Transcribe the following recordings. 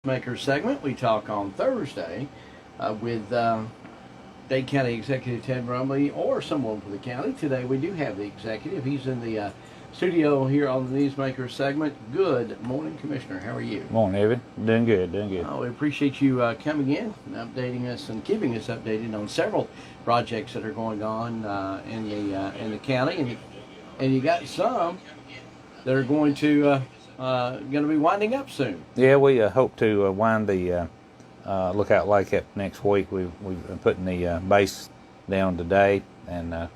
Maker segment. We talk on Thursday with Dade County Executive Ted Rumley or someone for the county. Today we do have the executive. He's in the studio here on the Newsmaker segment. Good morning, Commissioner. How are you? Morning, Evan. Doing good, doing good. We appreciate you coming in and updating us and keeping us updated on several projects that are going on in the county, and you got some that are going to be winding up soon. Yeah, we hope to wind the Lookout Lake up next week. We've been putting the base down today and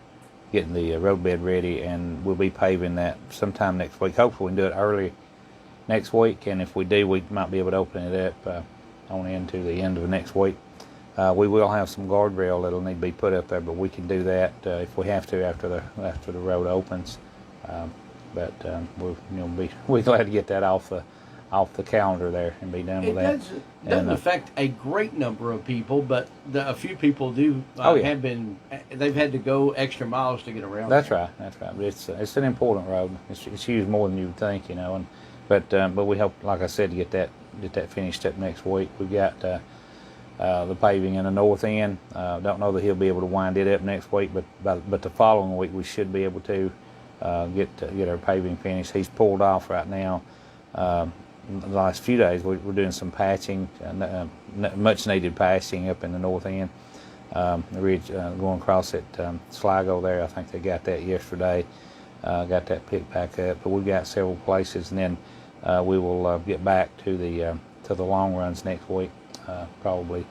getting the roadbed ready, and we'll be paving that sometime next week. Hopefully we can do it early next week, and if we do, we might be able to open it up on into the end of next week. We will have some guardrail that'll need to be put up there, but we can do that if we have to after the road opens. We're glad to get that off the calendar there and be done with that. It doesn't affect a great number of people, but a few people do they've had to go extra miles to get around. That's right. But it's an important road. It's used more than you would think, but we hope, like I said, to get that finished up next week. We've got the paving in the north end. Don't know that he'll be able to wind it up next week, but the following week we should be able to get our paving finished. He's pulled off right now. The last few days we're doing some patching, much needed patching up in the north end. The ridge going across at Sligo there, I think they got that yesterday. Got that picked back up, but we've got several places, and then we will get back to the long runs next week, probably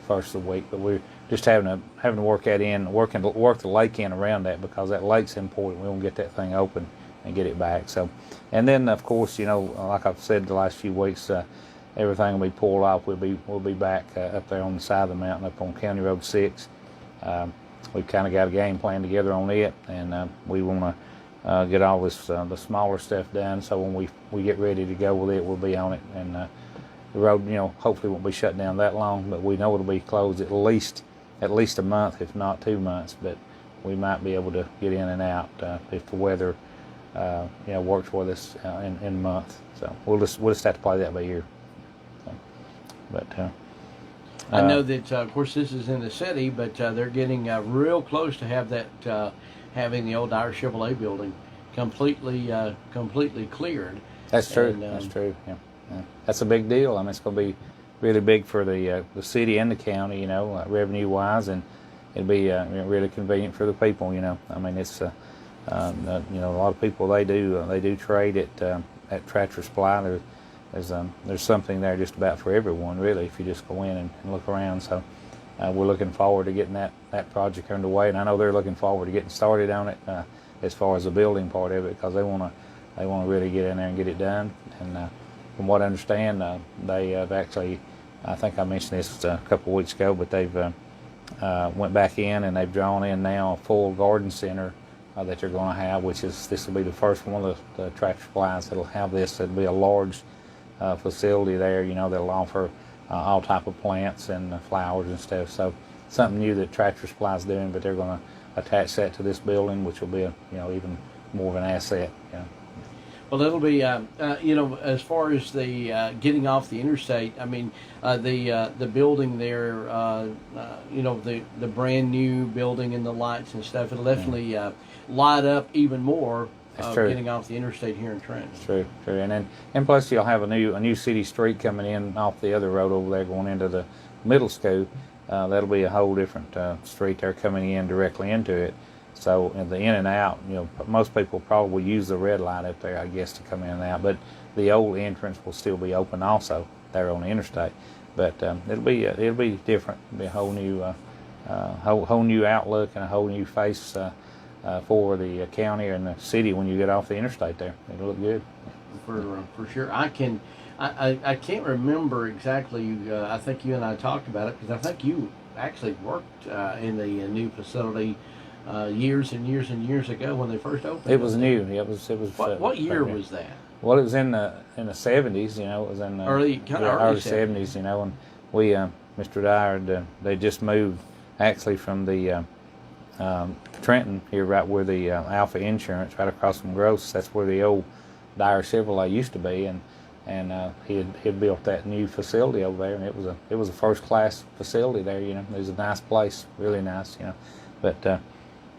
first of the week. But we're just having to work that in, work the lake in around that, because that lake's important. We want to get that thing open and get it back. So, and then of course, like I've said the last few weeks, everything will be pulled off. We'll be back up there on the side of the mountain, up on County Road 6. We've kind of got a game plan together on it, and we want to get all this the smaller stuff done. So when we get ready to go with it, we'll be on it, and the road, hopefully won't be shut down that long, but we know it'll be closed at least a month, if not 2 months. But we might be able to get in and out if the weather works for us in a month. So we'll just have to play that by ear. So, I know that of course this is in the city, but they're getting real close to having the old Dyer Chevrolet building completely cleared. That's true. That's true. Yeah. That's a big deal. I mean, it's going to be really big for the city and the county, revenue wise, and it'll be really convenient for the people. I mean, it's a lot of people they do trade at Tractor Supply. There's something there just about for everyone, really, if you just go in and look around. So we're looking forward to getting that project underway, and I know they're looking forward to getting started on it as far as the building part of it, because they want to really get in there and get it done. And from what I understand, they have actually, I think I mentioned this a couple of weeks ago, but they've went back in and they've drawn in now a full garden center that they're going to have, this will be the first one of the Tractor Supplies that'll have this. It'll be a large facility there, that'll offer all type of plants and flowers and stuff. So something new that Tractor Supply is doing, but they're going to attach that to this building, which will be even more of an asset. Well, it'll be as far as the getting off the interstate. I mean, the building there, the brand new building and the lights and stuff. It'll definitely light up even more. Getting off the interstate here in Trenton. True, and plus you'll have a new city street coming in off the other road over there going into the middle school. That'll be a whole different street there coming in directly into it. So the in and out, most people probably use the red light up there, I guess, to come in and out. But the old entrance will still be open also there on the interstate. But it'll be different. It'll be a whole new outlook and a whole new face for the county and the city when you get off the interstate there. It'll look good. For sure. I can't remember exactly. I think you and I talked about it, because I think you actually worked in the new facility years and years and years ago when they first opened. It was new. It was. What year was that? Well, it was in the 70s. It was in the early 70s. And we, Mr. Dyer, they just moved actually from the Trenton here, right where the Alpha Insurance, right across from Gross. That's where the old Dyer Chevrolet used to be, and and he had built that new facility over there, and it was a first class facility there. You know, it was a nice place, really nice. You know, but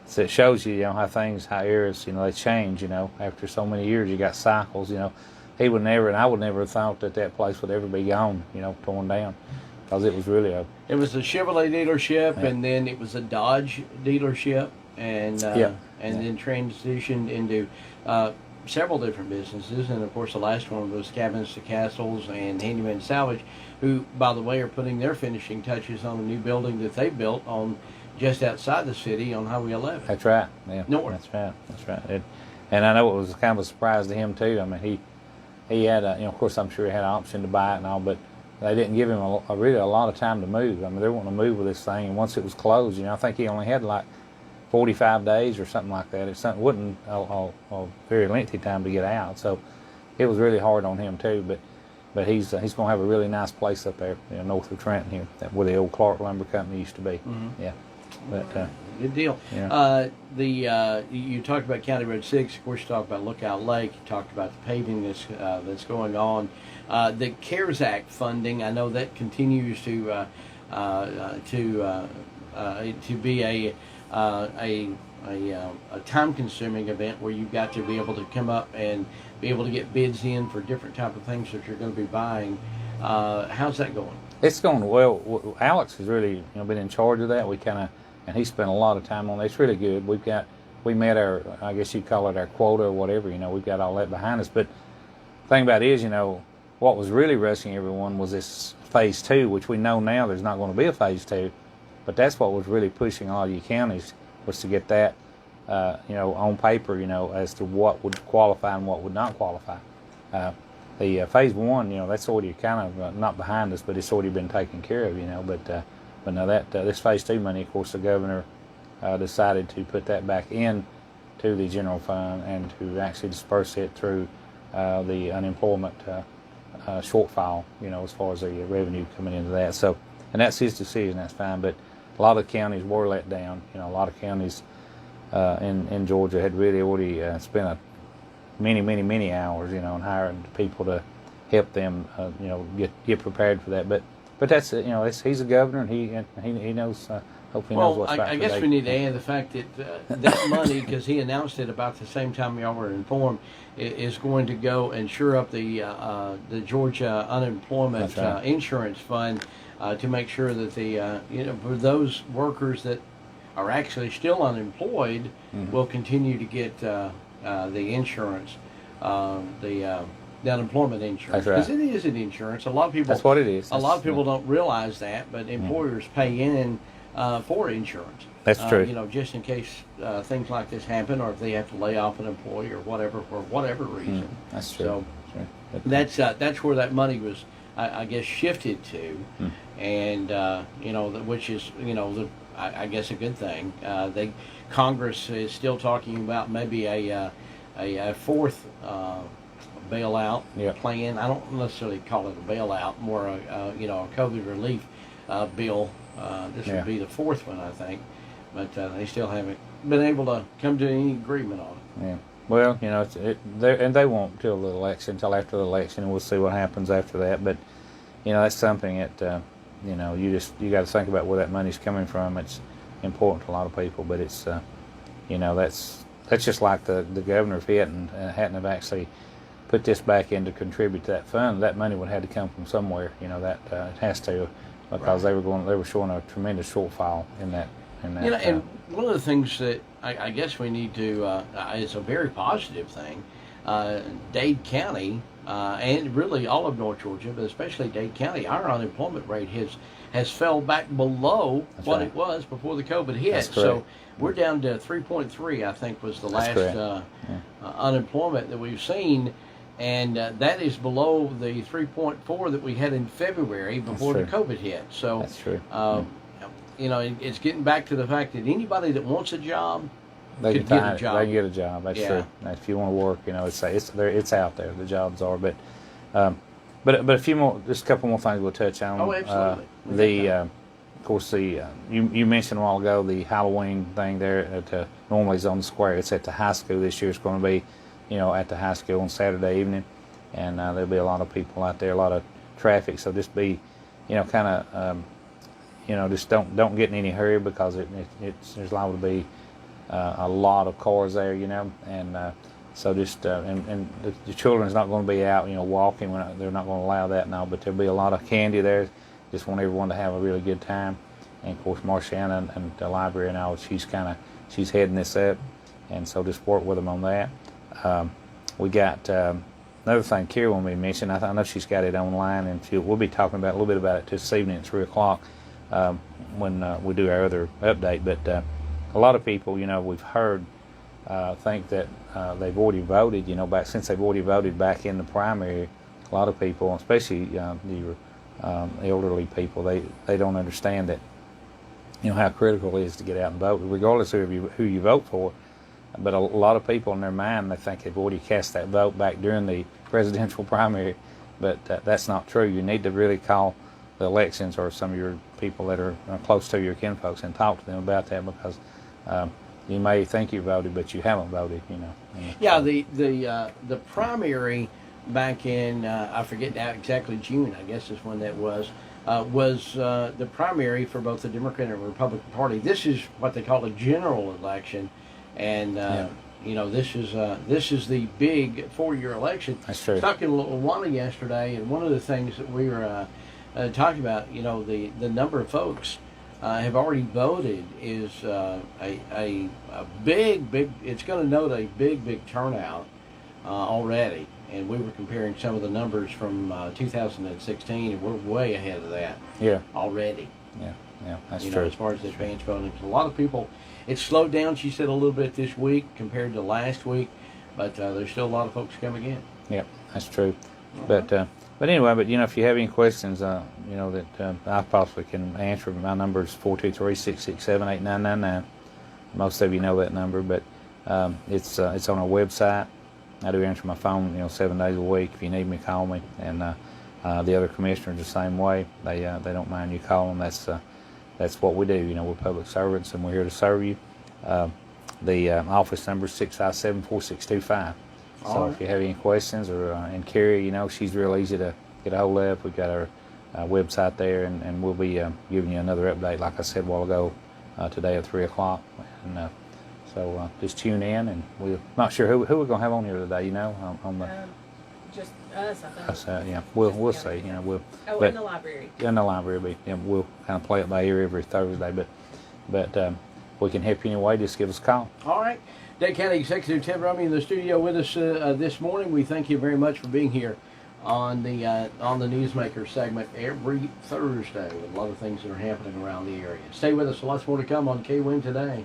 so it shows you, you know, how eras, you know, they change. You know, after so many years, you got cycles. You know, he would never, and I would never have thought that place would ever be gone. You know, torn down, because it was really a. It was a Chevrolet dealership, Yeah. and then it was a Dodge dealership, and Yeah. then transitioned into several different businesses. And of course, the last one was Cabinets to Castles and Handyman Salvage, who, by the way, are putting their finishing touches on a new building that they built on just outside the city on Highway 11. That's right. Yeah. North. That's right. That's right. And I know it was kind of a surprise to him too. I mean, he had you know, of course, I'm sure he had an option to buy it and all, but they didn't give him really a lot of time to move. I mean, they were wanting to move with this thing, and once it was closed, you know, I think he only had like 45 days or something like that. It wasn't a very lengthy time to get out, so it was really hard on him too. But he's going to have a really nice place up there, you know, north of Trenton here, where the old Clark Lumber Company used to be. Mm-hmm. Yeah, but good deal. Yeah. You talked about County Road 6. Of course, you talked about Lookout Lake. You talked about the paving that's going on. The CARES Act funding. I know that continues to be a time-consuming event where you've got to be able to come up and be able to get bids in for different type of things that you're going to be buying. How's that going? it's going well. Alex has really been in charge of that. And he spent a lot of time on it. It's really good. We met our, I guess you'd call it our quota or whatever. We've got all that behind us. But the thing about it is, what was really rushing everyone was this phase 2, which we know now there's not going to be a phase 2. But that's what was really pushing all you counties, was to get that, on paper, as to what would qualify and what would not qualify. The phase 1, that's already kind of not behind us, but it's already been taken care of, But now that this phase 2 money, of course, the governor decided to put that back in to the general fund and to actually disperse it through the unemployment shortfall, as far as the revenue coming into that. So, and that's his decision. That's fine. But a lot of counties were let down. A lot of counties in Georgia had really already spent many hours, and hiring people to help them, get prepared for that. But that's he's a governor, and he knows. Hopefully, knows what's right. I guess we need to add the fact that that money, because he announced it about the same time y'all were informed, is going to go and shore up the Georgia Unemployment Insurance Fund to make sure that for those workers that are actually still unemployed, will continue to get the insurance, the unemployment insurance, because it is an insurance. A lot of people. That's what it is. A lot of people don't realize that, but employers pay in for insurance. That's true. Just in case things like this happen, or if they have to lay off an employee or whatever for whatever reason. That's true. So that's where that money was, I guess, shifted to, and which is I guess a good thing. Congress is still talking about maybe a fourth bailout plan. I don't necessarily call it a bailout, more a COVID relief bill. This would be the fourth one, I think, but they still haven't been able to come to any agreement on it. Yeah. Well, and they won't till after the election, and we'll see what happens after that. But that's something that you got to think about where that money's coming from. It's important to a lot of people, but it's that's just like the governor, if he hadn't have actually put this back in to contribute to that fund, that money would have had to come from somewhere. That it has to, because they were showing a tremendous shortfall in that. And one of the things that I guess we need to, it's a very positive thing, Dade County, and really all of North Georgia, but especially Dade County, our unemployment rate has fell back below what it was before the COVID hit. So we're down to 3.3, I think, was the last unemployment that we've seen. And that is below the 3.4 that we had in February before the COVID hit. So that's true. It's getting back to the fact that anybody that wants a job could get a job. They can get a job. That's true. If you want to work, it's out there. The jobs are, but a few more, just a couple more things we'll touch on. Oh, absolutely. Of course, you mentioned a while ago the Halloween thing there at normally is on the square. It's at the high school this year. It's going to be, at the high school on Saturday evening. and there'll be a lot of people out there, a lot of traffic. So just be, kind of, just don't get in any hurry, because there's liable to be a lot of cars there, and so just and the children's not going to be out, walking. They're not going to allow that now, but there'll be a lot of candy there. Just want everyone to have a really good time. And of course, Marciana and the library now, she's heading this up, and so just work with them on that. We got another thing Carrie wanted me to mention. I know she's got it online, and we'll be talking about a little bit about it this evening at 3 o'clock when we do our other update. But a lot of people, we've heard think that they've already voted. Since they've already voted back in the primary, a lot of people, especially the elderly people, they don't understand that, how critical it is to get out and vote, regardless of who you vote for. But a lot of people in their mind, they think they've already cast that vote back during the presidential primary, but that's not true. You need to really call the elections or some of your people that are close to your kinfolks and talk to them about that, because you may think you voted, but you haven't voted. Yeah, the primary back in I forget now exactly, June, I guess is when that was the primary for both the Democrat and Republican Party. This is what they call a general election, and this is the big 4-year election. That's true. I was talking to Luana yesterday, and one of the things that we were talking about, the number of folks have already voted is a big. It's going to note a big turnout already. And we were comparing some of the numbers from 2016, and we're way ahead of that. Yeah. Already. Yeah, that's true. As far as the advance voting, a lot of people. It's slowed down, she said, a little bit this week compared to last week, but there's still a lot of folks coming in. Yeah, that's true. But anyway, if you have any questions, that I possibly can answer, my number is 423-667-8999. Most of you know that number, but it's on our website. I do answer my phone, 7 days a week. If you need me, call me. And the other commissioners the same way. They don't mind you calling. That's what we do. We're public servants, and we're here to serve you. The office number is 657-4625. So if you have any questions, and Carrie, she's real easy to get a hold of. We've got our website there, and we'll be giving you another update, like I said a while ago, today at 3 o'clock. And so just tune in, and we're not sure who we're going to have on here today, on the... Just us, I think. Us, yeah. We'll see, we'll... Oh, in the library. In the library, we'll kind of play it by ear every Thursday, but we can help you anyway. Just give us a call. All right. Dade County Executive Ted Rumley in the studio with us this morning. We thank you very much for being here on the Newsmaker segment every Thursday with a lot of things that are happening around the area. Stay with us. Lots more to come on KWN Today.